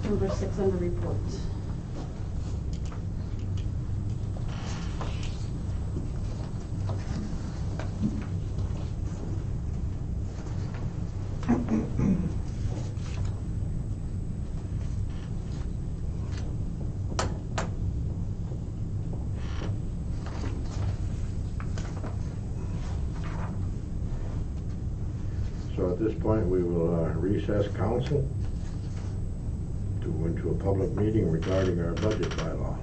number 6 under reports. So at this point, we will recess council to go into a public meeting regarding our budget bylaw.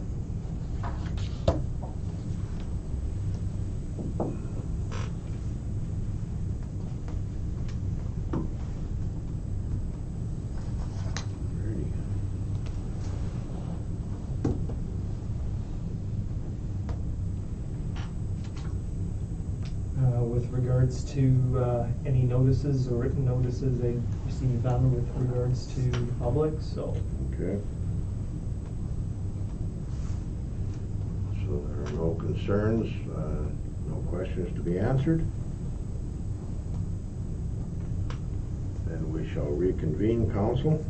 With regards to any notices or written notices they received none with regards to the public, so. Okay. So there are no concerns, no questions to be answered. Then we shall reconvene council.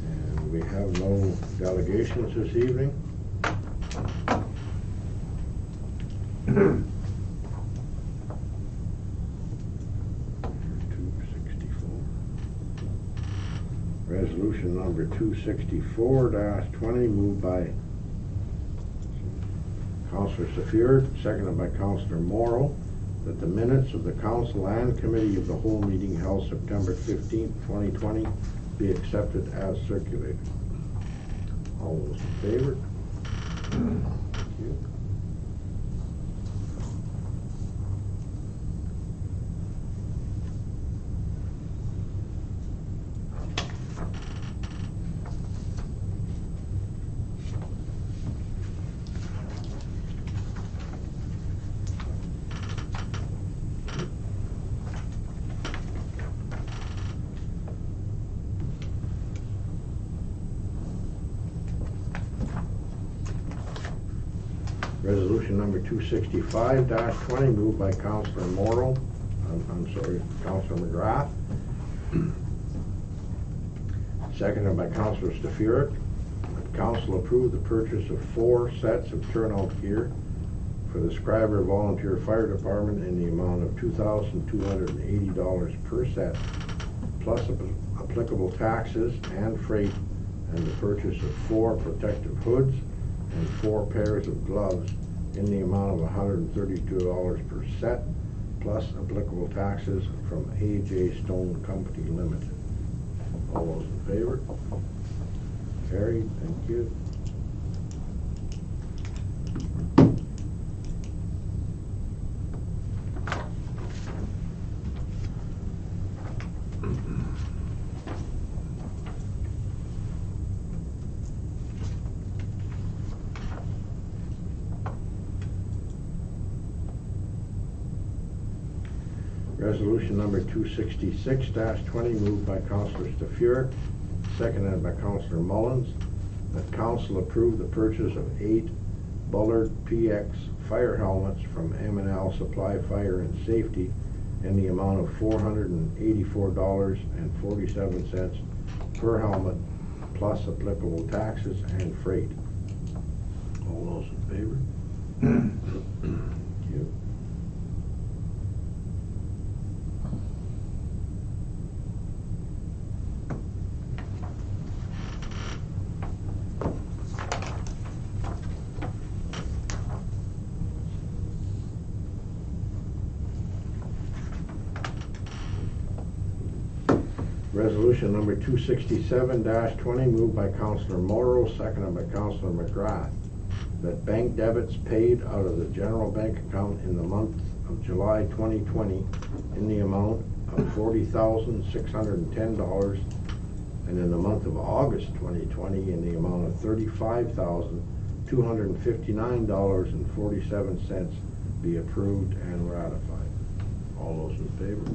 And we have no delegations this evening. Resolution number 264-20, moved by Councillor Saphir, seconded by Councillor Morrow, that the minutes of the council and committee of the whole meeting held September 15th, 2020 be accepted as circulated. All those in favor? Thank you. Resolution number 265-20, moved by Councillor Morrow, Councillor McGrath, seconded by Councillor Stafuric, that council approve the purchase of 4 sets of turnout gear for the Schreiber Volunteer Fire Department in the amount of $2,280 per set, plus applicable taxes and freight, and the purchase of 4 protective hoods and 4 pairs of gloves in the amount of $132 per set, plus applicable taxes from A.J. Stone Company Limited. All those in favor? Carried. Thank you. Resolution number 266-20, moved by Councillor Stafuric, seconded by Councillor Mullins, that council approve the purchase of 8 Bullard PX fire helmets from M&L Supply Fire and Safety in the amount of $484.47 per helmet, plus applicable taxes and freight. All those in favor? Thank you. Resolution number 267-20, moved by Councillor Morrow, seconded by Councillor McGrath, that bank debits paid out of the general bank account in the month of July 2020 in the amount of $40,610, and in the month of August 2020 in the amount of $35,259.47 be approved and ratified. All those in favor?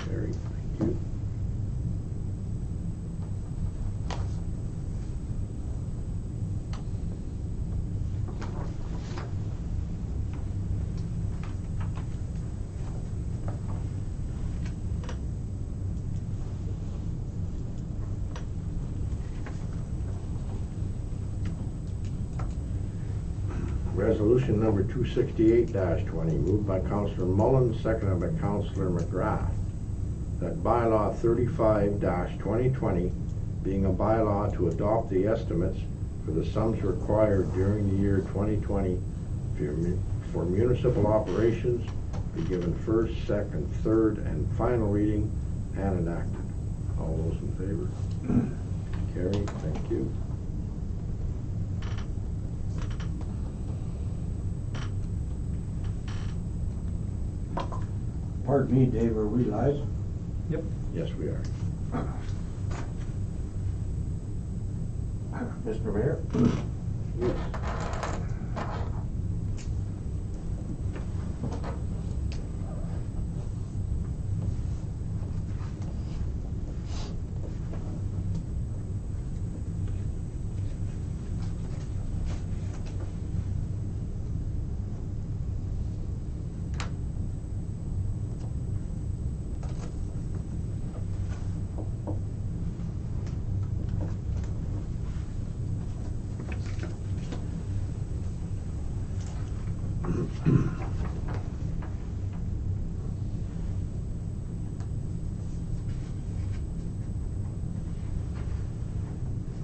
Carried. Thank you. Resolution number 268-20, moved by Councillor Mullen, seconded by Councillor McGrath, that bylaw 35-2020, being a bylaw to adopt the estimates for the sums required during the year 2020 for municipal operations, be given first, second, third, and final reading and enacted. All those in favor? Carried. Thank you. Pardon me, Dave, are we live? Yep. Yes, we are. Mr. Mayor? Yes.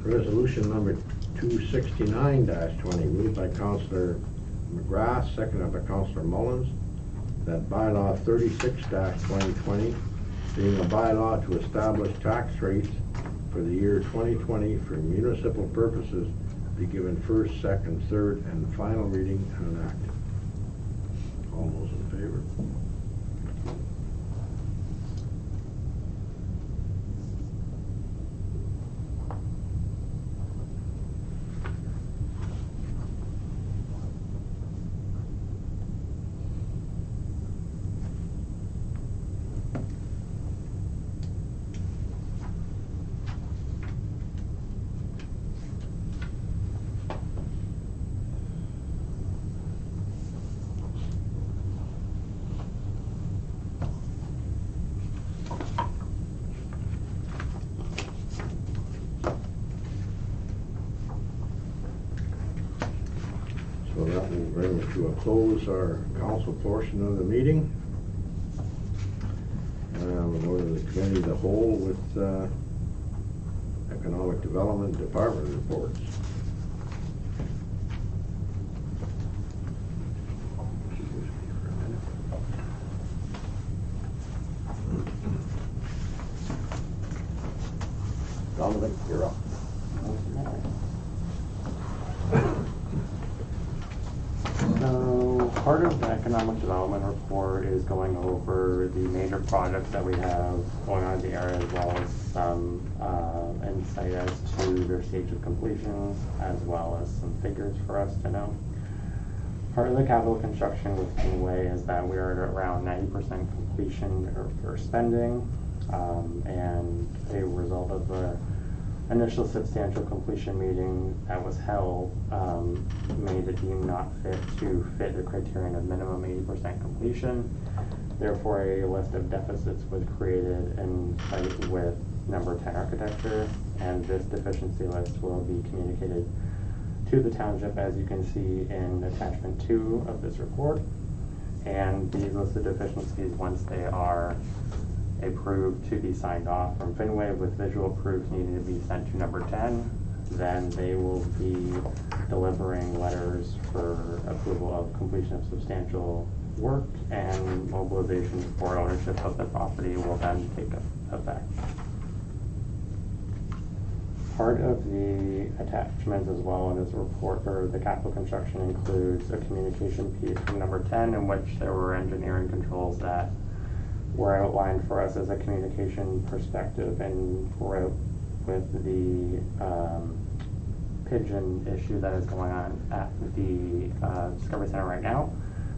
Resolution number 269-20, moved by Councillor McGrath, seconded by Councillor Mullins, that bylaw 36-2020, being a bylaw to establish tax rates for the year 2020 for municipal purposes, be given first, second, third, and final reading and enacted. All those in favor? So that will bring to a close our council portion of the meeting. We'll go to the committee of the whole with Economic Development Department reports. Excuse me for a minute. Dominic, you're up. So part of the economic development report is going over the major projects that we have going on in the area, as well as some insight as to their stage of completion, as well as some figures for us to know. Part of the capital construction with Fenway is that we are at around 90% completion for spending, and a result of the initial substantial completion meeting that was held made it deem not fit to fit the criterion of minimum 80% completion. Therefore, a list of deficits was created in site with number 10 architecture, and this deficiency list will be communicated to the township, as you can see in attachment 2 of this report. And these listed deficiencies, once they are approved to be signed off from Fenway with visual proofs needing to be sent to number 10, then they will be delivering letters for approval of completion of substantial work, and mobilization for ownership of the property will then take effect. Part of the attachments as well in this report, or the capital construction, includes a communication piece from number 10 in which there were engineering controls that were outlined for us as a communication perspective, and with the pigeon issue that is going on at the Discovery Center right now.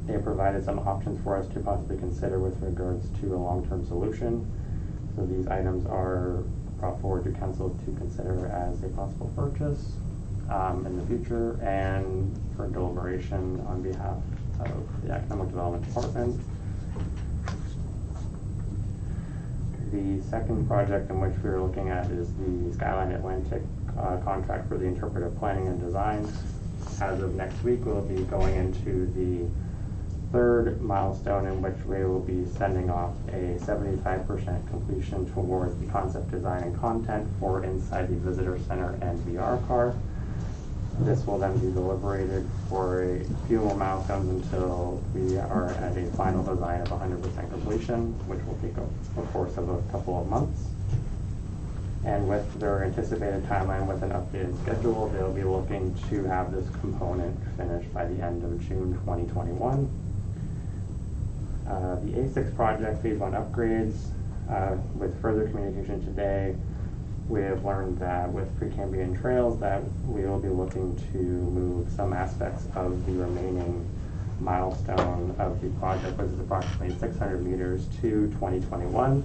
They have provided some options for us to possibly consider with regards to a long-term solution. So these items are brought forward to council to consider as a possible purchase in the future, and for deliberation on behalf of the Economic Development Department. The second project in which we are looking at is the Skyline Atlantic contract for the interpretive planning and design. as of next week, we'll be going into the third milestone in which we will be sending off a 75% completion towards the concept design and content for inside the visitor center and VR car. This will then be deliberated for a few more milestones until we are at a final design of 100% completion, which will take a course of a couple of months. And with their anticipated timeline with an updated schedule, they'll be looking to have this component finished by the end of June 2021. The A6 project phase 1 upgrades, with further communication today, we have learned that with Precambrian trails that we will be looking to move some aspects of the remaining milestone of the project, which is approximately 600 meters, to 2021.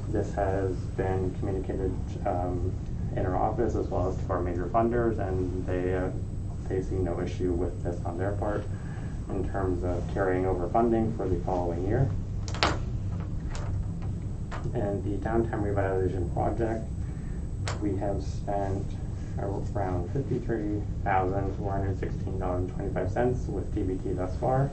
This has been communicated in our office as well as to our major funders, and they see no issue with this on their part in terms of carrying over funding for the following year. And the downtown revitalization project, we have spent around $53,416.25 with TBT thus far.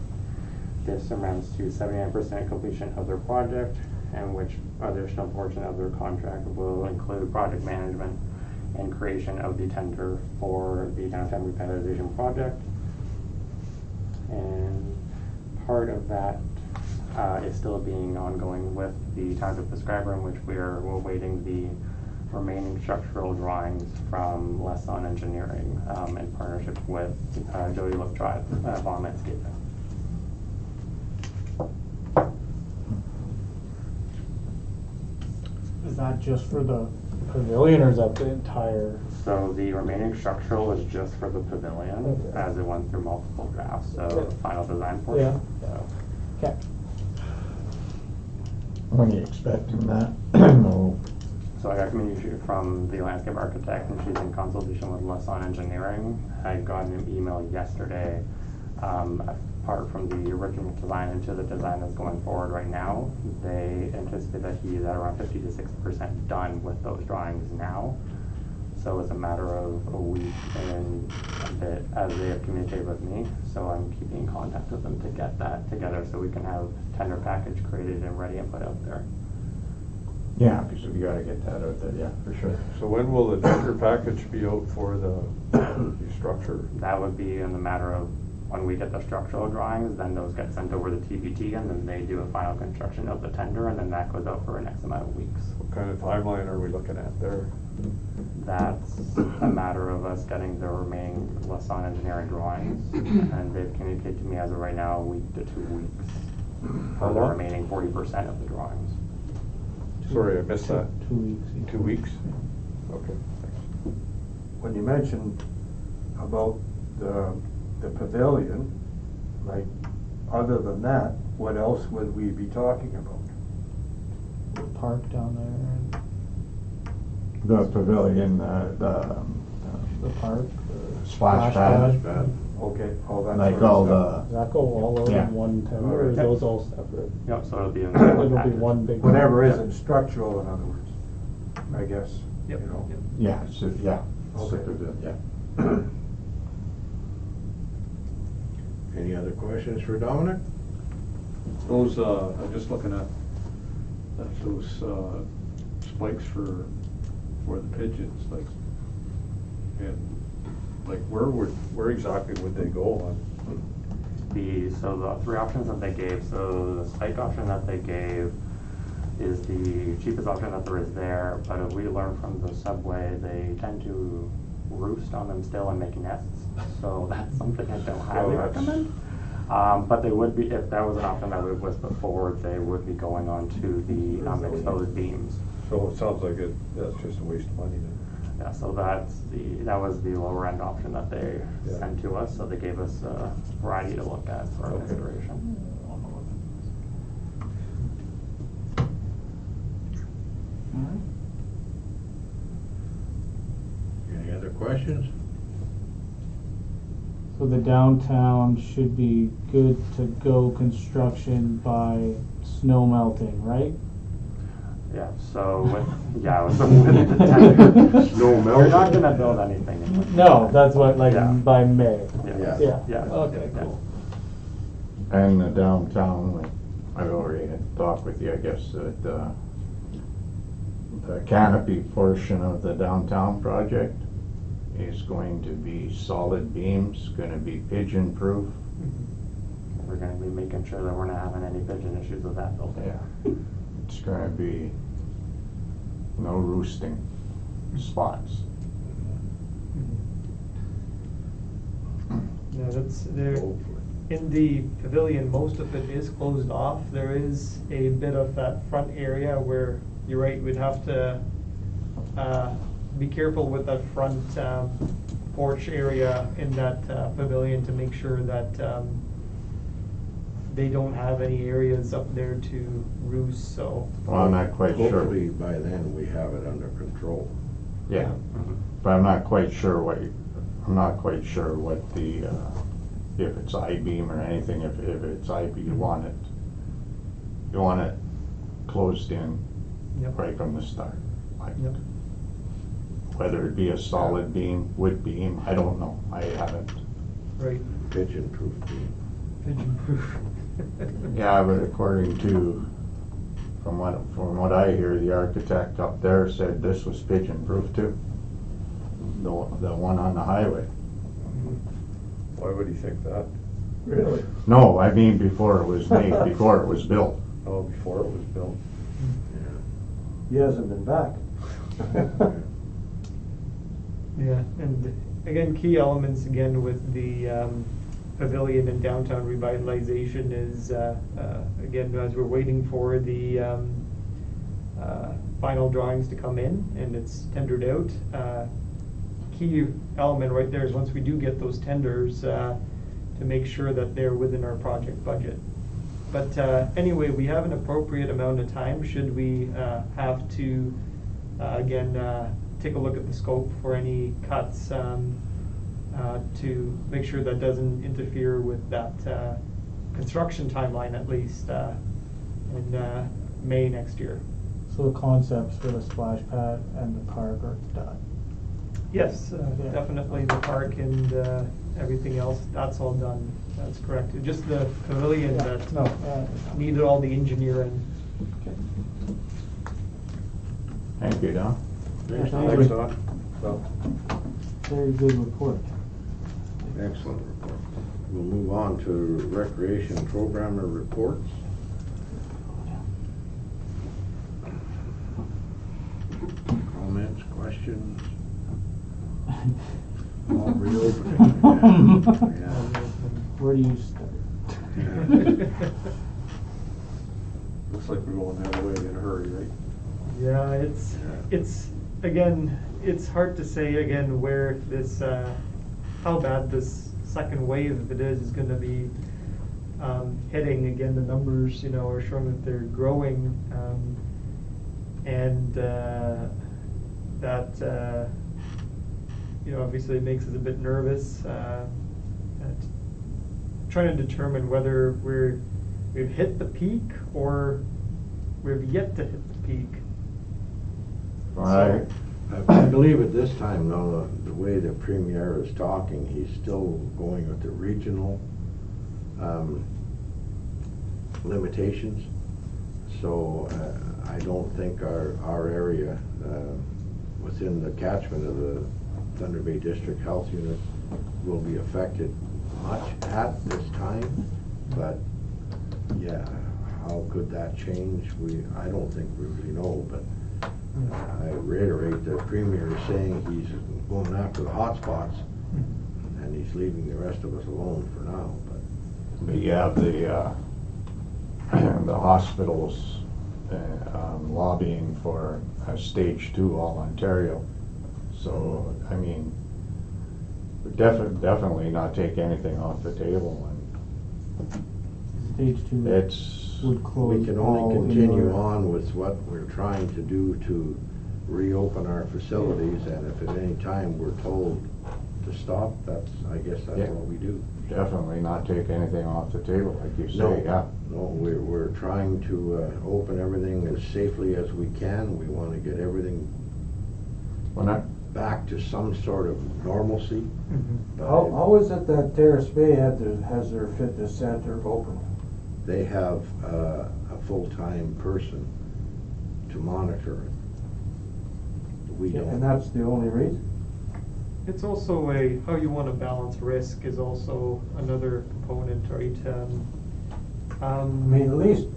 This amounts to 79% completion of their project, and which additional portion of their contract will include project management and creation of the tender for the downtown revitalization project. And part of that is still being ongoing with the Township of Schreiber, in which we're awaiting the remaining structural drawings from Lesson Engineering in partnership with Jody Look Drive, Bond Landscaping. Is that just for the pavilion, or is that the entire? So the remaining structural is just for the pavilion, Okay. as it went through multiple drafts, so the final design Yeah. portion. Okay. When are you expecting that? No. So I got communication from the landscape architect, and she's in consultation with Lesson Engineering. I got an email yesterday, apart from the original design into the design that's going forward right now. They anticipate that he's at around 50 to 60% done with those drawings now. So it's a matter of a week and a bit, as they have communicated with me. So I'm keeping in contact with them to get that together so we can have tender package created and ready and put out there. Yeah, because we gotta get that out there, yeah, for sure. So when will the tender package be out for the structure? That would be in the matter of when we get the structural drawings, then those get sent over to TBT, and then they do a final construction of the tender, and then that goes out for an X amount of weeks. What kind of timeline are we looking at there? That's a matter of us getting the remaining Lesson Engineering drawings, and they've communicated to me as of right now, a week to 2 weeks for the long? remaining 40% of the drawings. Sorry, I missed that. 2 weeks. 2 weeks? Okay, thanks. When you mentioned about the pavilion, like, other than that, what else would we be talking about? The park down there, and The pavilion, the park, the splash pad, Okay, all that like sort of all stuff. Does that go all out Yeah. in one tender, or is Alright. those all separate? Yep, so it'll be in the It'll be package. one big. Whatever isn't structural, in other words, I guess, you Yep, know. yep. yeah, so, yeah. Okay. Yeah. Any other questions for Dominic? Those, I'm just looking at those spikes for the pigeons, like, and like where exactly would they go on? So the three options that they gave, so the spike option that they gave is the cheapest option that there is there, but as we learned from the subway, they tend to roost on them still and make nests, so that's something I don't highly recommend. But they would be, if that was an option that was put forward, they would be going on to the exposed beams. So it sounds like that's just a waste of money then. Yeah, so that was the lower end option that they Yeah. sent to us, so they gave us a variety to look at for our Okay. consideration. Any other questions? So the downtown should be good to go construction by snow melting, right? Yeah, so with the tender, Snow we're melting. not gonna build anything in winter. No, that's what, like, Yeah. by May. Yeah. Yeah, okay, Yeah. cool. And the downtown, like, I've already had talked with you, I guess, that, the canopy portion of the downtown project is going to be solid beams, gonna be pigeon-proof. We're gonna be making sure that we're not having any pigeon issues with that building. Yeah. It's gonna be no roosting spots. Yeah, that's, there, Hopefully. in the pavilion, most of it is closed off. There is a bit of that front area where, you're right, we'd have to, be careful with that front, porch area in that, pavilion to make sure that, they don't have any areas up there to roost, so. Well, I'm not quite sure. Hopefully by then we have it under control. Yeah, Mhm. but I'm not quite sure what the, if it's I-beam or anything, if it's I-beam, you want it closed in Yep. right from the start. Like, Yep. whether it be a solid beam, wood beam, I don't know, I haven't. Right, Pigeon-proof beam. pigeon proof. Yeah, but according to, from what I hear, the architect up there said this was pigeon-proof too. The one on the highway. Why would he think that? Really? No, I mean before it was made, before it was built. Oh, before it was built. He hasn't been back. Yeah, and again, key elements again with the pavilion and downtown revitalization is, again, as we're waiting for the final drawings to come in and it's tendered out, key element right there is once we do get those tenders, to make sure that they're within our project budget. But anyway, we have an appropriate amount of time should we have to, again, take a look at the scope for any cuts to make sure that doesn't interfere with that construction timeline at least in May next year. So the concepts for the splash pad and the park are done. Yes, Yeah. definitely the park and everything else, that's all done. That's correct. Just the pavilion Yeah, that no, needed all the engineering. okay. Thank you, Don. Thanks, Thank Thanks, you. Don. So, Very good report. Excellent report. We'll move on to recreation programmer reports. Comments, questions? All reopening. Yeah. Where do you start? looks like we're going that way in a hurry, right? Yeah, it's, again, it's hard to say again where this, how bad this second wave, if it is gonna be heading. Again, the numbers, are showing that they're growing. And that, obviously it makes us a bit nervous. At trying to determine whether we've hit the peak or we've yet to hit the peak. Right. I believe at this time, though, the way the Premier is talking, he's still going with the regional limitations. So I don't think our area within the catchment of the Thunder Bay District Health Unit will be affected much at this time. But yeah, how could that change? I don't think we really know, but I reiterate the Premier is saying he's going after the hot spots and he's leaving the rest of us alone for now. But you have the hospitals lobbying for stage 2 all Ontario. So, I mean, definitely not take anything off the table. Stage 2 It's, would close. We can all only continue indoor- on with what we're trying to do to reopen our facilities, and if at any time we're told to stop, I guess that's Yeah. what we do. definitely not take anything off the table, like you No. say, yeah. No, we're trying to open everything as safely as we can. We want to get everything When I, back to some sort of normalcy. How is it that Terrace Bay has their fitness center open? They have a full-time person to monitor it. We And don't. that's the only reason? It's also how you want to balance risk is also another component, right? I mean, at least,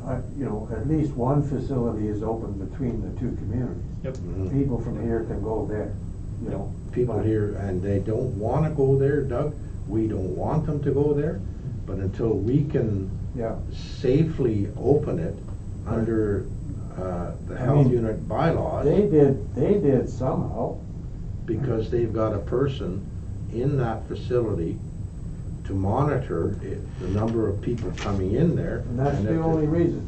at least one facility is open between the two communities. Yep. Mhm. People from here can go there, you know. People But- here, and they don't want to go there, Doug. We don't want them to go there, but until we can Yeah, safely open it under the health mean, unit bylaws, they did somehow. because they've got a person in that facility to monitor the number of people coming in there. And that's if the only reason.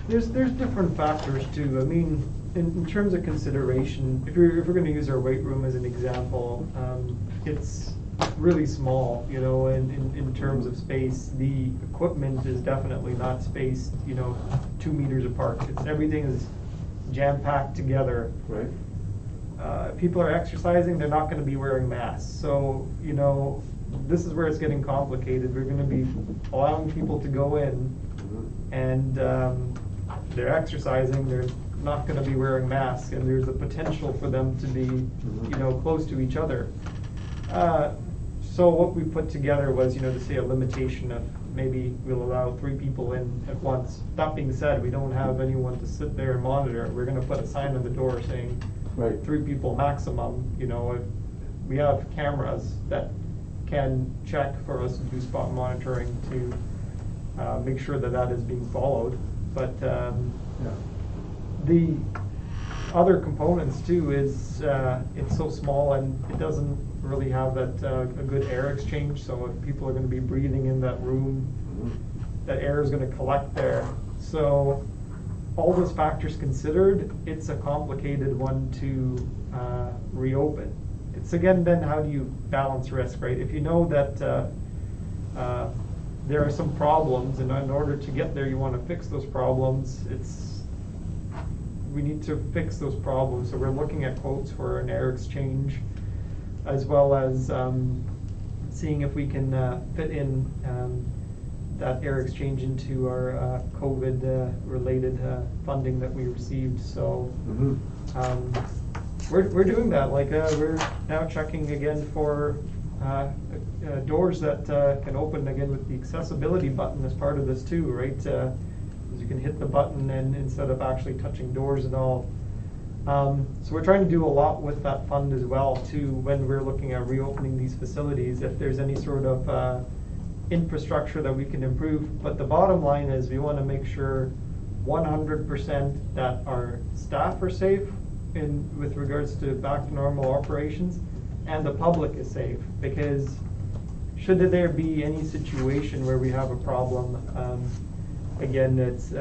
There's different factors too. I mean, in terms of consideration, if we're gonna use our weight room as an example, it's really small, in terms of space. The equipment is definitely not spaced, 2 meters apart. Everything is jam-packed together. Right. People are exercising, they're not gonna be wearing masks. So, this is where it's getting complicated. We're gonna be allowing people to go in and they're exercising, they're not gonna be wearing masks, and there's a potential for them to be, close to each other. So what we put together was, to say a limitation of maybe we'll allow 3 people in at once. That being said, we don't have anyone to sit there and monitor it. We're gonna put a sign on the door saying, Right. 3 people maximum. We have cameras that can check for us and do spot monitoring to make sure that is being followed. But Yeah. the other components too is it's so small and it doesn't really have that a good air exchange. So if people are going to be breathing in that room, that air is going to collect there. So all those factors considered, it's a complicated one to reopen. It's again, then how do you balance risk, right? If you know that there are some problems, and in order to get there, you want to fix those problems, we need to fix those problems. So we're looking at quotes for an air exchange, as well as seeing if we can fit in that air exchange into our COVID related funding that we received. So we're doing that. Like we're now checking again for doors that can open again with the accessibility button as part of this too, right? You can hit the button and instead of actually touching doors and all. So we're trying to do a lot with that fund as well too, when we're looking at reopening these facilities, if there's any sort of infrastructure that we can improve. But the bottom line is we want to make sure 100% that our staff are safe with regards to back to normal operations, and the public is safe, because should there be any situation where we have a problem, again, it's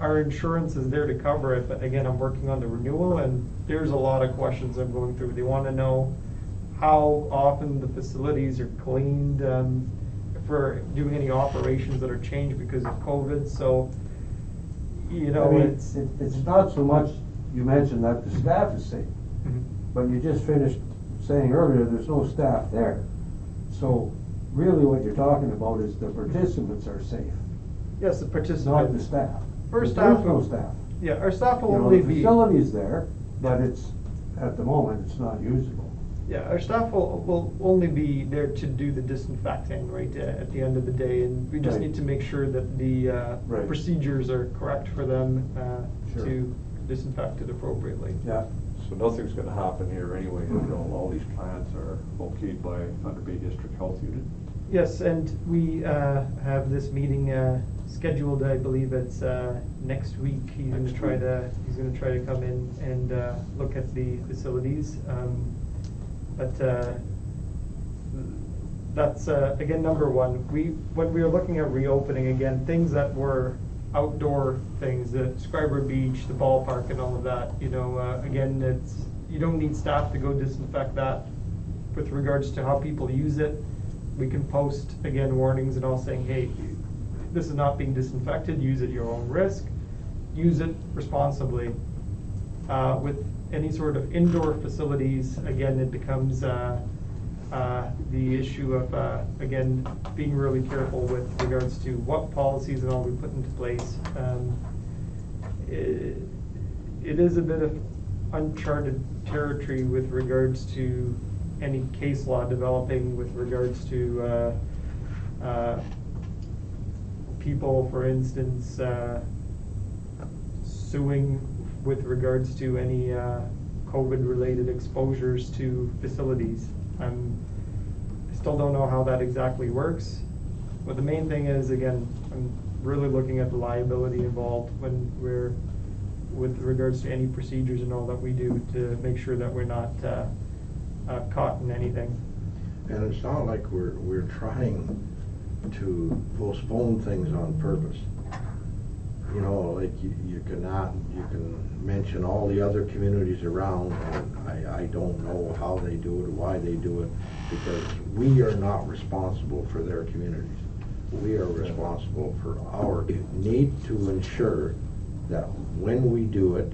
our insurance is there to cover it, but again, I'm working on the renewal, and there's a lot of questions I'm going through. They want to know how often the facilities are cleaned, if we're doing any operations that are changed because of COVID. So, I mean, it's it's not so much, you mentioned that the staff is safe, but you just finished saying earlier, there's no staff there. So really what you're talking about is the participants are safe, yes, the not the participants. staff. Our There's staff no will- staff. Yeah, our staff will You know, only the be. facility's there, but it's, at the moment, it's not usable. Yeah, our staff will only be there to do the disinfecting, right, at the end of the day, and we just Right. need to make sure that the Right. procedures are correct for them Sure. to disinfect it appropriately. Yeah. So nothing's gonna happen here anyway, all these plants are okayed by Thunder Bay District Health Unit. Yes, and we have this meeting scheduled, I believe it's next week. He's gonna try to come in and look at the facilities. But that's again, number one. When we are looking at reopening again, things that were outdoor things, the Schreiber Beach, the ballpark, and all of that. Again, you don't need staff to go disinfect that. With regards to how people use it, we can post, again, warnings and all saying, hey, this is not being disinfected, use it at your own risk, use it responsibly. With any sort of indoor facilities, again, it becomes the issue of, again, being really careful with regards to what policies and all we put into place. It is a bit of uncharted territory with regards to any case law developing with regards to people, for instance, suing with regards to any COVID-related exposures to facilities. I still don't know how that exactly works, but the main thing is, again, I'm really looking at the liability involved when we're, with regards to any procedures and all that we do to make sure that we're not caught in anything. And it's not like we're trying to postpone things on purpose. You know, like you can mention all the other communities around, and I don't know how they do it or why they do it, because we are not responsible for their communities. We are responsible for our, need to ensure that when we do it,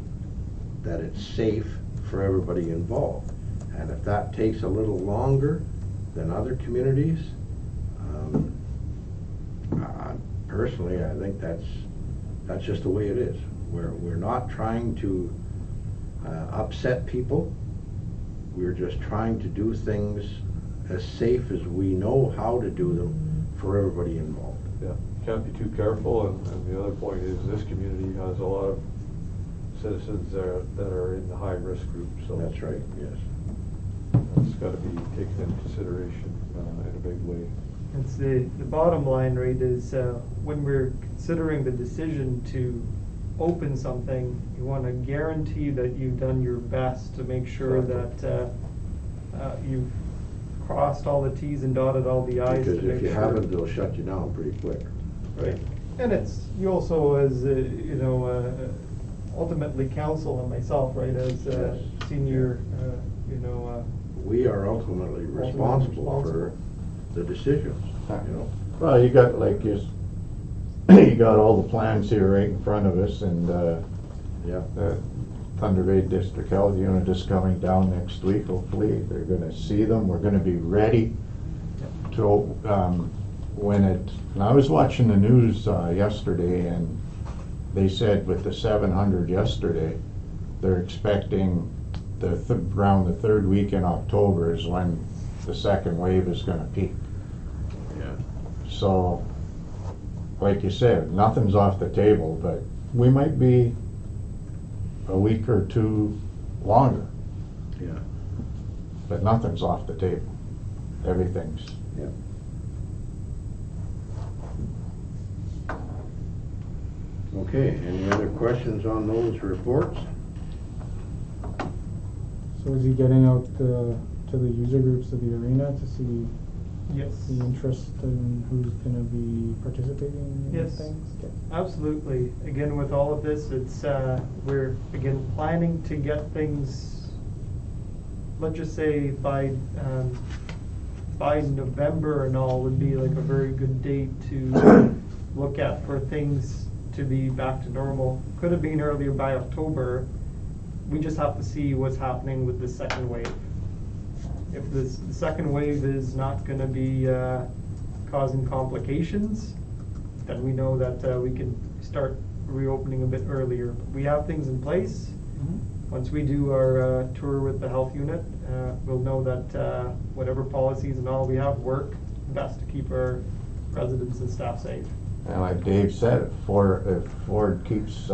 that it's safe for everybody involved. And if that takes a little longer than other communities, personally, I think that's just the way it is. We're not trying to upset people. We're just trying to do things as safe as we know how to do them for everybody involved. Yeah, can't be too careful, and the other point is this community has a lot of citizens there that are in the high-risk group, so. That's right, yes. It's got to be taken into consideration in a big way. It's the bottom line, right, is when we're considering the decision to open something, you want to guarantee that you've done your best to make sure that you've crossed all the T's and dotted all the I's. Because to make if you sure. haven't, they'll shut you down pretty quick. Right. And it's, you also as, ultimately counsel and myself, right, as Yes. senior, We are ultimately responsible for the decisions, you know. Well, you got, like, you got all the plans here right in front of us, and Yeah. the Thunder Bay District Health Unit is coming down next week, hopefully. They're gonna see them. We're gonna be ready to, when it, and I was watching the news yesterday, and they said with the 700 yesterday, they're expecting around the third week in October is when the second wave is gonna peak. Yeah. So, like you said, nothing's off the table, but we might be a week or two longer, Yeah. but nothing's off the table. Everything's. Yeah. Okay, any other questions on those reports? So is he getting out to the user groups of the arena to see Yes. the interest in who's gonna be participating in Yes. things? Okay. Absolutely. Again, with all of this, it's, we're, again, planning to get things, let's just say by November and all would be like a very good date to look at for things to be back to normal. Could have been earlier by October. We just have to see what's happening with the second wave. If the second wave is not gonna be causing complications, then we know that we can start reopening a bit earlier. We have things in place. Once we do our tour with the health unit, we'll know that whatever policies and all we have work best to keep our residents and staff safe. And like Dave said, if Ford keeps,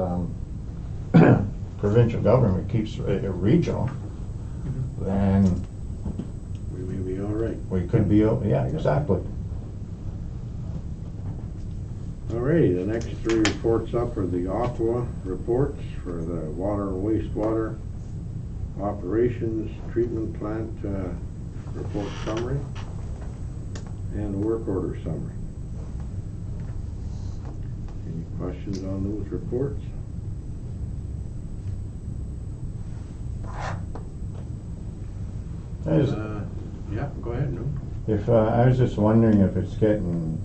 provincial government keeps it regional, then We may be all right. we could be, yeah, exactly. All righty, the next three reports up are the Aqua reports for the water and wastewater operations treatment plant report summary and the work order summary. Any questions on those reports? Yeah, go ahead, no. If, I was just wondering if it's getting,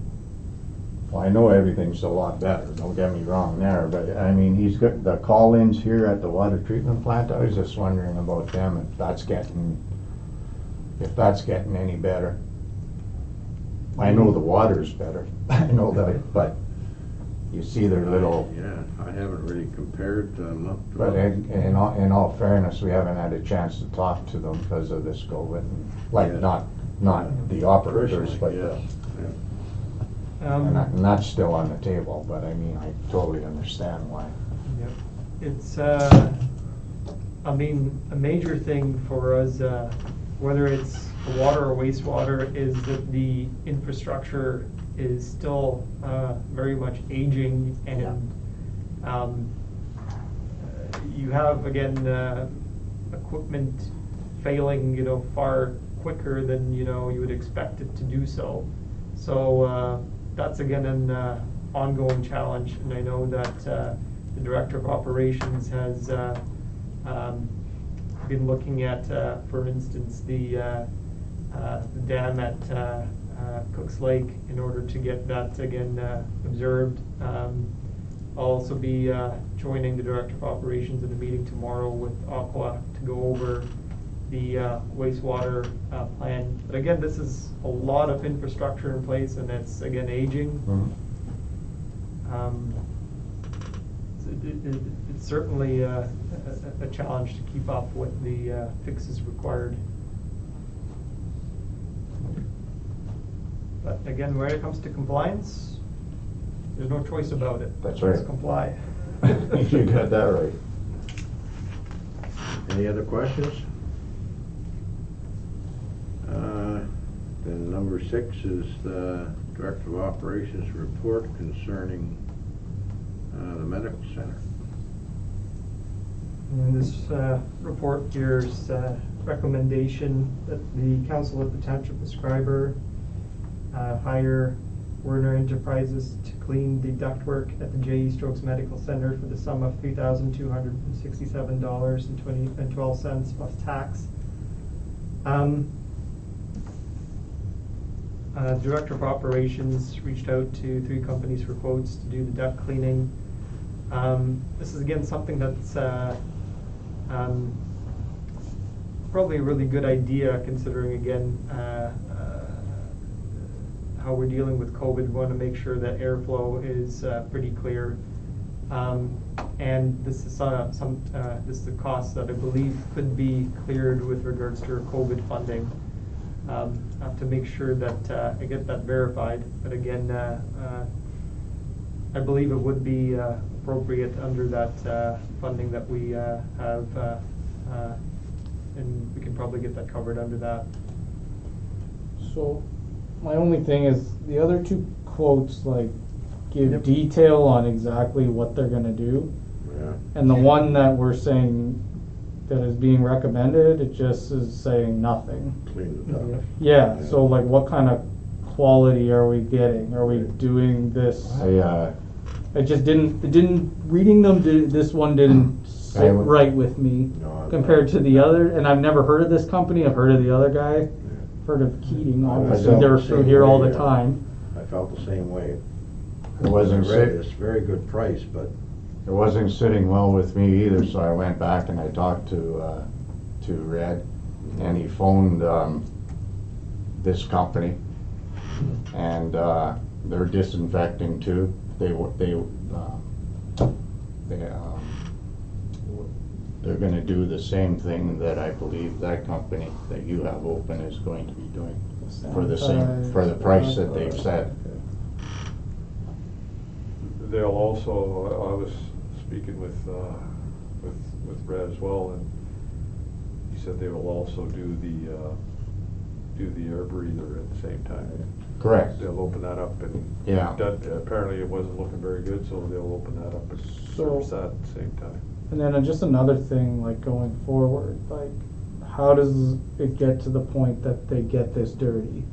well, I know everything's a lot better, don't get me wrong there, but I mean, he's got the call-ins here at the water treatment plant. I was just wondering about them, if that's getting any better. I know the water's better, I know that, but you see their little, Yeah, I haven't really compared, not. but in all fairness, we haven't had a chance to talk to them because of this COVID, and, like, Yeah. not the operators, but Yeah, the. yeah. And that's still on the table, but I mean, I totally understand why. Yep. It's, I mean, a major thing for us, whether it's water or wastewater, is that the infrastructure is still very much aging, and you have, again, equipment failing, far quicker than, you would expect it to do so. So that's, again, an ongoing challenge, and I know that the Director of Operations has been looking at, for instance, the dam at Cooks Lake in order to get that, again, observed. I'll also be joining the Director of Operations in a meeting tomorrow with Aqua to go over the wastewater plan. But again, this is a lot of infrastructure in place, and it's, again, aging. It's certainly a challenge to keep up with the fixes required. But again, when it comes to compliance, there's no choice about it. That's right. Let's comply. You got that right. Any other questions? Then number 6 is the Director of Operations report concerning the medical center. And this report here's recommendation that the Council of the Township of Schreiber hire Werner Enterprises to clean the ductwork at the J.E. Strokes Medical Center for the sum of $3,267.12 plus tax. Director of Operations reached out to 3 companies for quotes to do the duct cleaning. This is, again, something that's probably a really good idea, considering, again, how we're dealing with COVID. We want to make sure that airflow is pretty clear. And this is this is a cost that I believe could be cleared with regards to our COVID funding. I have to make sure that I get that verified. But again, I believe it would be appropriate under that funding that we have, and we can probably get that covered under that. So, my only thing is, the other 2 quotes, like, give Yep. detail on exactly what they're gonna do. Yeah. And the one that we're saying that is being recommended, it just is saying nothing. Clean the duct. Yeah, so like, what kind of quality are we getting? Are we doing this? It just didn't, reading them, this one didn't sit right with me No, compared to the other, and I've never heard of this company, I've heard of the other guy. Heard of Keating, obviously, felt they're the through same here all way, the time. I felt the same way. It wasn't I read sick. It's very good price, but It wasn't sitting well with me either, so I went back and I talked to Red, and he phoned this company, and they're disinfecting too. They're gonna do the same thing that I believe that company that you have open is going to be doing for the same, for the price that they've said. They'll also, I was speaking with Brad as well, and he said they will also do the air breather at the same time. Correct. They'll open that up, and Yeah. that, apparently it wasn't looking very good, so they'll open that up and service that at the same time. And then just another thing, like, going forward, like, how does it get to the point that they get this dirty?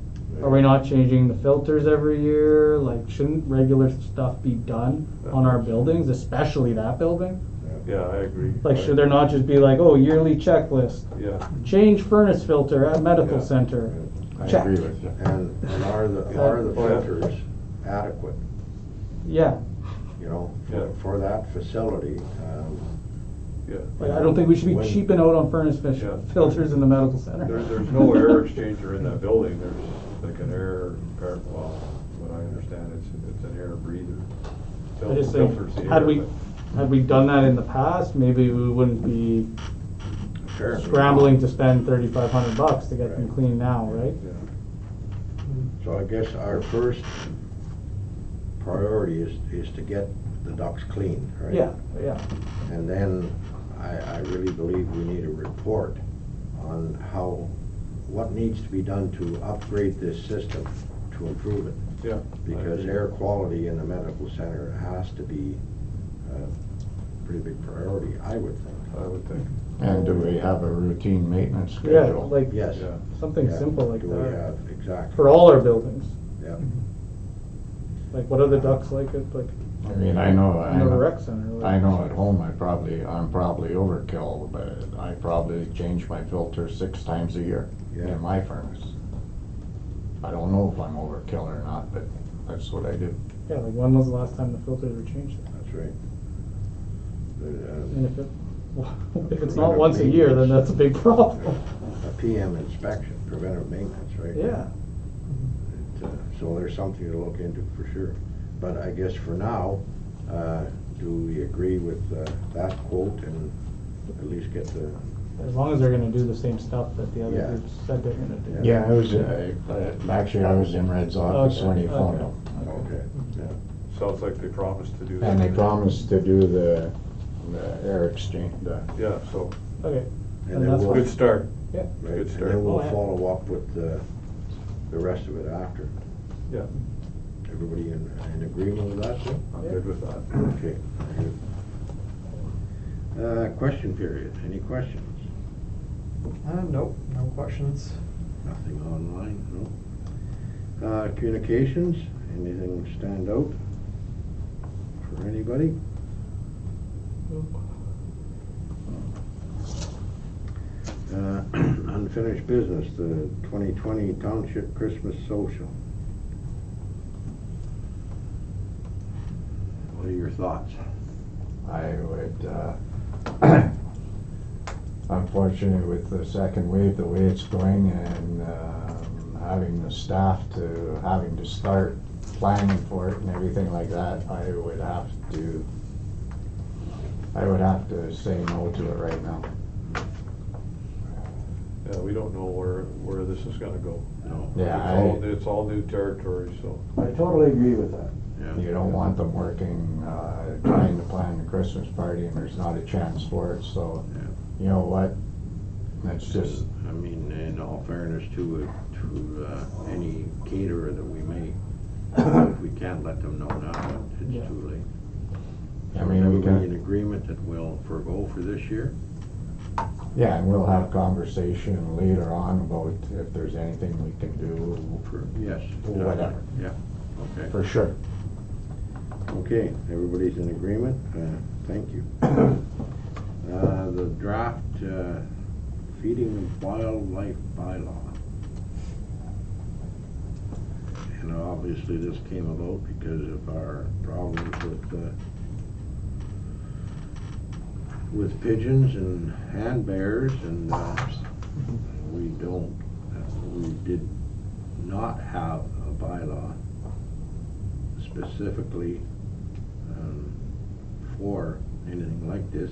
Are we not changing the filters every year? Like, shouldn't regular stuff be done on our buildings, especially that building? Yeah, I agree. Like, should there not just be like, oh, yearly checklist, Yeah. change furnace filter at medical Yeah. center, I Check. agree with you. And are the filters adequate, Yeah, you know, Yeah. for that facility? Yeah. like, I don't think we should be When- cheaping out on furnace Yeah. filters in the medical center. There's no air exchanger in that building, there's like an air, well, what I understand, it's an air breather. I just think, Filters the had air, we, but- had we done that in the past, maybe we wouldn't be Apparently scrambling not. to spend $3,500 to get them Right. clean now, right? Yeah. So I guess our first priority is to get the ducts clean, right? Yeah, yeah. And then I really believe we need a report on what needs to be done to upgrade this system to improve it. Yeah. Because air quality in the medical center has to be a pretty big priority, I would think. I would think, And do we have a routine maintenance Yeah, schedule? like, Yes. yeah. something Yeah. simple like Do we that. have, exactly. For all our buildings. Yeah. Like, what are the ducts like at, like, I mean, I know, in the rec center? Like, I know at home I'm probably overkill, but I probably change my filter 6 times a year Yeah. in my furnace. I don't know if I'm overkill or not, but that's what I do. Yeah, like, when was the last time the filters were changed? That's right. And if it's not once a year, then that's a big problem. A PM inspection, preventive maintenance, right? Yeah. So there's something to look into for sure. But I guess for now, do we agree with that quote and at least get the, As long as they're gonna do the same stuff that the other Yeah. groups said they're gonna do. Yeah, I was, actually, I was in Red's office Okay, when he phoned okay. him. okay, yeah. Sounds like they promised to do that. And they promised to do the air exchange, Yeah, so, Okay, And and then that's we'll- fine. good start. Yeah, Right, Good and start. then we'll Oh, yeah. follow up with the rest of it after. Yeah, Everybody in agreement with that, Jim? I'm good with that. Okay, very good. Question period, any questions? Nope, no questions. Nothing online, no? Communications, anything stand out for anybody? Unfinished business, the 2020 Township Christmas Social. What are your thoughts? I would, unfortunately with the second wave, the way it's going and having the staff having to start planning for it and everything like that, I would have to say no to it right now. Yeah, we don't know where this is gonna go. No. Yeah, It's all new territory, so. I totally agree with that. Yeah. You don't want them working, trying to plan the Christmas party and there's not a chance for it, so, Yeah. you know what? That's just, I mean, in all fairness to any caterer that we may, if we can't let them know now, Yeah. it's too late. I So mean, we everybody in can, agreement that we'll forego for this year? yeah, and we'll have conversation later on about if there's anything we can do, Yes. Whatever. Yeah, okay. for sure. Okay, everybody's in agreement, thank you. The draft feeding of wildlife bylaw. And obviously this came about because of our problems with pigeons and hand bears, and we did not have a bylaw specifically for anything like this.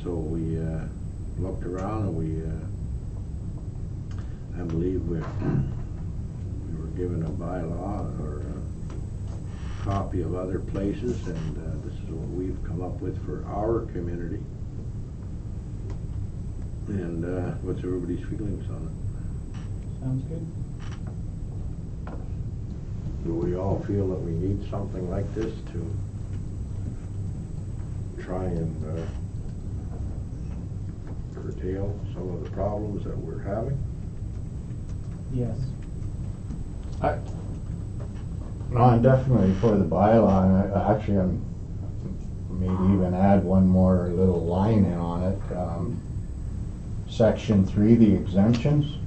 So we looked around and I believe we were given a bylaw or a copy of other places, and this is what we've come up with for our community. And what's everybody's feelings on Sounds good. it? Do we all feel that we need something like this to try and curtail some of the problems that we're having? Yes. No, I'm definitely for the bylaw, and actually I'm maybe even add one more little line in on it. Section 3, the exemptions.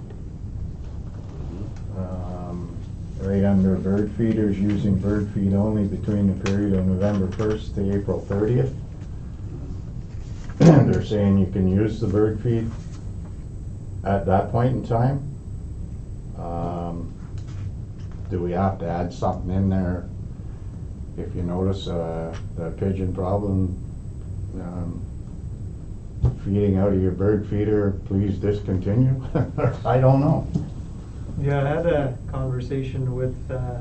right under bird feeders using bird feed only between the period of November 1st to April 30th. They're saying you can use the bird feed at that point in time. Do we have to add something in there? If you notice the pigeon problem, feeding out of your bird feeder, please discontinue? I don't know. Yeah, I had a conversation with the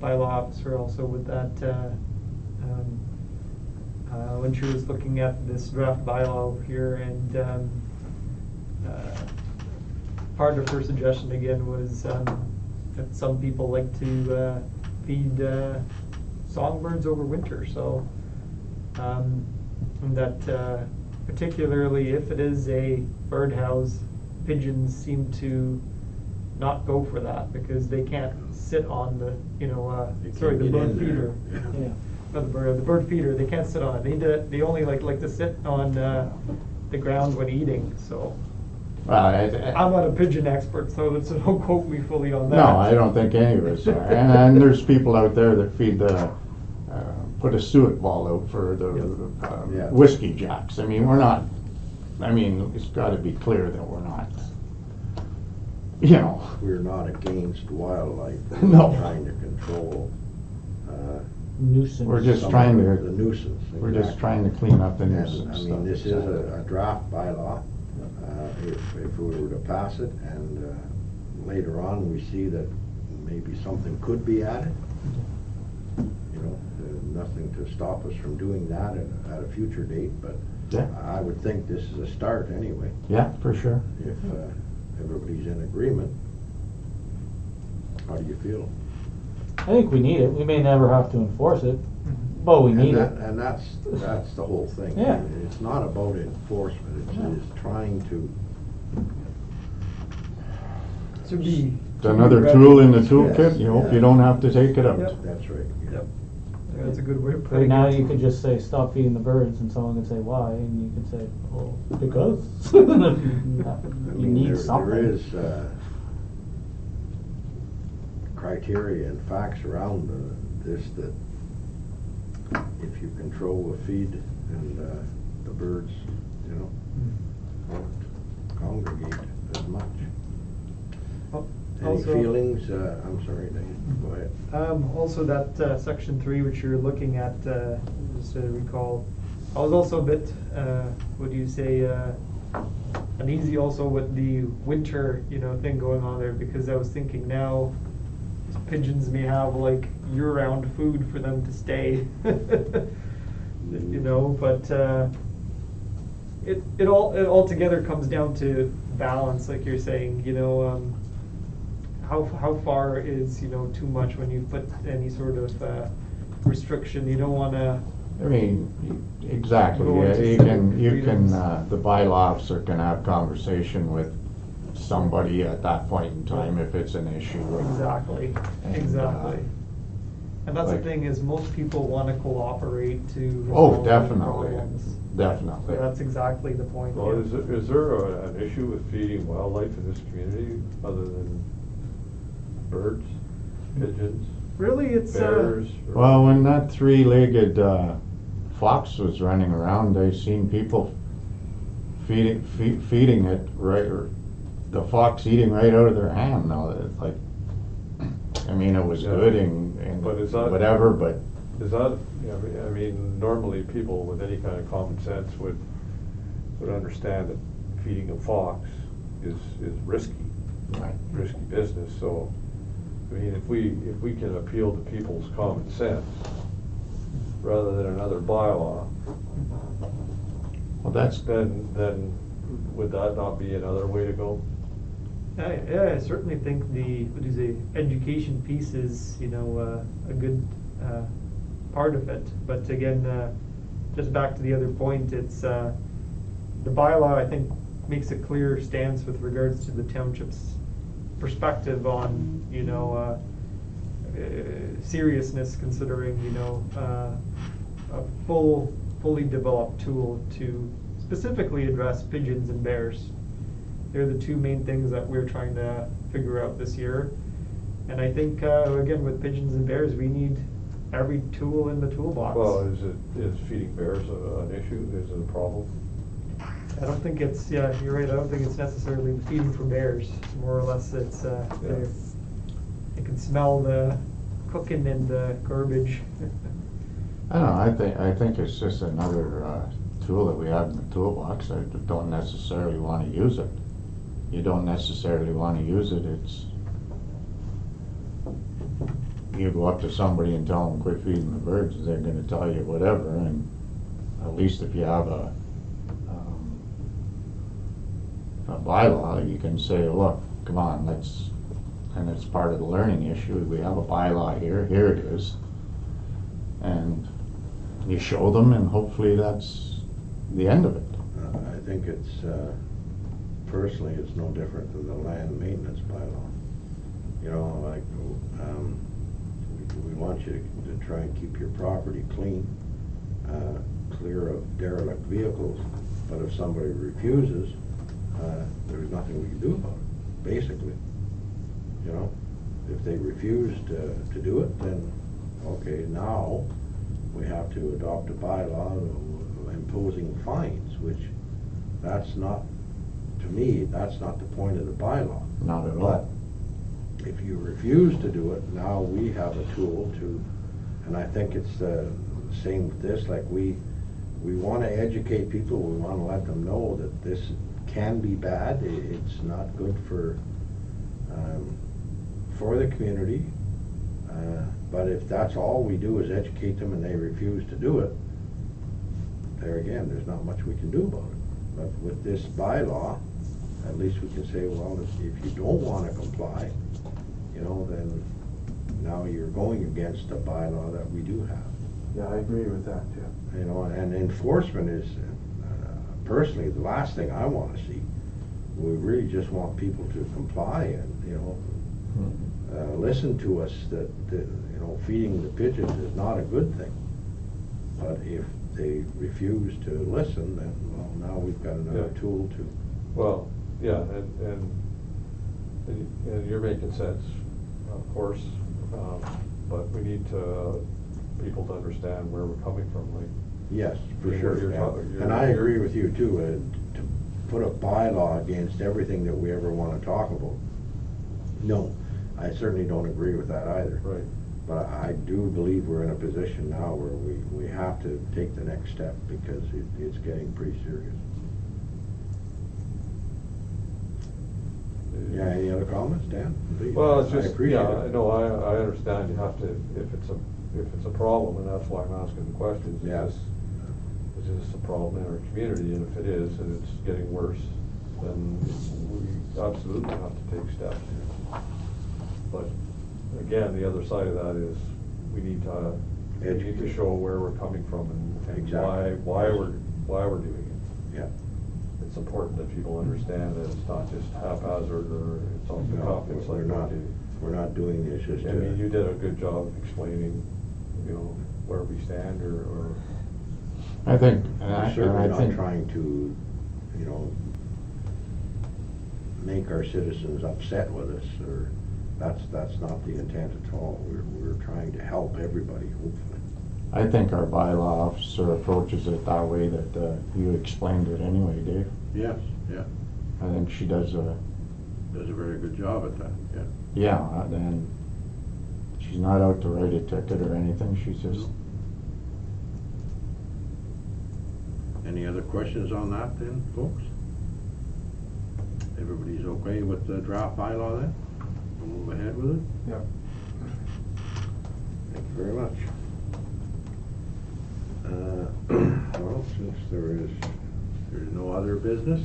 bylaw officer also with that when she was looking at this draft bylaw here, and part of her suggestion again was that some people like to feed songbirds over winter, so that particularly if it is a birdhouse, pigeons seem to not go for that because they can't sit on the, They the can't get bird in feeder. there. Yeah. Not the bird feeder, they can't sit on it. They only like to sit on the ground when eating, so. Well, I'm not a pigeon expert, so don't quote me fully on that. no, I don't think any of us are. And there's people out there that feed put a suet ball out for the Yeah. whiskey jacks. I mean, it's gotta be clear that we're not, We're not against wildlife. We're No. trying to control Nuisance. We're just some trying of to- the nuisance. we're just exactly. trying to clean up the And, nuisance I stuff. mean, this is a draft bylaw. If we were to pass it and later on we see that maybe something could be added, nothing to stop us from doing that at a future date, but Yeah. I would think this is a start anyway, Yeah, for sure. if everybody's in agreement. How do you feel? I think we need it. We may never have to enforce it, but we need it. And that's the whole thing. Yeah. It's not about enforcement, it's trying to, To be. It's another tool in the toolkit. Yes, You hope yeah. you don't have to take it out. Yep. that's right. yeah. Yep. Yeah, that's a good way of Right putting now, it. you could just say, stop feeding the birds, and someone could say, why? And you could say, well, because. I You mean, need there something. is criteria and facts around this that if you control the feed and the birds, won't congregate as much. Any Also- feelings? I'm sorry, Dave, go ahead. Also that section 3, which you're looking at, just to recall, I was also a bit, uneasy also with the winter, thing going on there, because I was thinking now pigeons may have like year-round food for them to stay, but it all together comes down to balance, like you're saying, how far is too much when you put any sort of restriction. You don't want to. I mean, exactly. Go Yeah, into you civil can, freedoms. the bylaw officer can have conversation with somebody at that point in time if it's an issue. Exactly. And, Exactly. And that's like- the thing, is most people want to cooperate to Oh, resolve definitely, problems. definitely. So that's exactly the point. Well, yeah. is there an issue with feeding wildlife in this community other than birds, pigeons, Really, it's bears? or- Well, when that three-legged fox was running around, I seen people feeding it right, or the fox eating right out of their hand. Now, it's like, I mean, it was Yeah. good and But is that- whatever, but Is that, I mean, normally people with any kind of common sense would understand that feeding a fox is risky, risky business, so, I mean, if we can appeal to people's common sense, rather than another bylaw, well, that's then would that not be another way to go? Yeah, I certainly think the education piece is a good part of it. But again, just back to the other point, it's the bylaw, I think, makes a clear stance with regards to the township's perspective on seriousness, considering a fully developed tool to specifically address pigeons and bears. They're the two main things that we're trying to figure out this year. And I think, again, with pigeons and bears, we need every tool in the toolbox. Well, is feeding bears an issue? Is it a problem? I don't think it's, yeah, you're right, I don't think it's necessarily feeding for bears. More or less, it's, they can smell the cooking and the garbage. I don't know, I think it's just another tool that we have in the toolbox. I don't necessarily want to use it. You don't necessarily want to use it, it's, you go up to somebody and tell them quit feeding the birds, they're gonna tell you whatever, and at least if you have a bylaw, you can say, look, come on, let's, and it's part of the learning issue, we have a bylaw here it is. And you show them, and hopefully that's the end of it. I think it's, personally, it's no different than the land maintenance bylaw. You know, like, we want you to try and keep your property clean, clear of derelict vehicles, but if somebody refuses, there's nothing we can do about it, basically. You know, if they refuse to do it, then, okay, now we have to adopt a bylaw imposing fines, which that's not, to me, that's not the point of the bylaw. Not at But all. if you refuse to do it, now we have a tool to, and I think it's the same with this, like we want to educate people, we want to let them know that this can be bad, it's not good for the community, but if that's all we do is educate them and they refuse to do it, there again, there's not much we can do about it. But with this bylaw, at least we can say, well, if you don't want to comply, you know, then now you're going against a bylaw that we do have. Yeah, I agree with that, too. You know, and enforcement is, personally, the last thing I want to see. We really just want people to comply and, you know, listen to us that, you know, feeding the pigeons is not a good thing. But if they refuse to listen, then, well, now we've got another tool to. Well, yeah, and you're making sense, of course, but we need people to understand where we're coming from, like. Yes, for You're sure. talking- And I agree with you too, to put a bylaw against everything that we ever want to talk about. No, I certainly don't agree with that either. Right. But I do believe we're in a position now where we have to take the next step because it's getting pretty serious. Yeah, any other comments, Dan? Please. Well, it's I just, appreciate yeah, it. no, I understand you have to, if it's a problem, and that's why I'm asking the questions. Yes. Is this a problem in our community, and if it is, and it's getting worse, then we absolutely have to take steps. But again, the other side of that is, we need to show where we're coming from and Exactly. why we're doing it. Yeah. It's important that people understand that it's not just haphazard or it's off the cuff. It's like, okay, we're not doing this just I mean, you did a good job of explaining, you know, where we stand or. I think, we're certainly not think, trying to, you know, make our citizens upset with us, or that's not the intent at all. We're trying to help everybody, hopefully. I think our bylaw officer approaches it that way that you explained it anyway, Dave. Yes, yeah. I think she does a very good job at that, yeah. yeah, and she's not out to write a ticket or anything, she's just. Any other questions on that then, folks? Everybody's okay with the draft bylaw then? We'll move ahead with it? Yep. Thank you very much. Well, since there's no other business,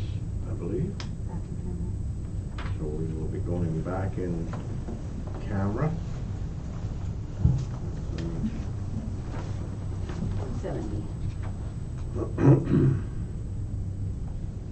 I believe, so we will be going back in camera.